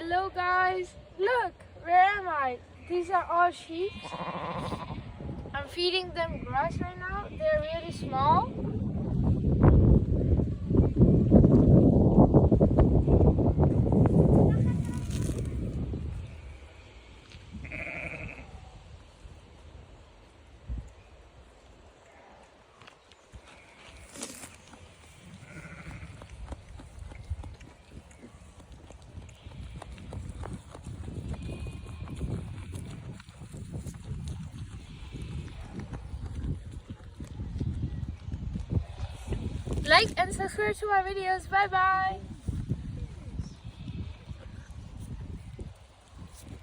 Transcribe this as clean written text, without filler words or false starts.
Hello guys, look, where am I? These are all sheep. I'm feeding them grass right now. They're really small. Like and subscribe to my videos. Bye bye.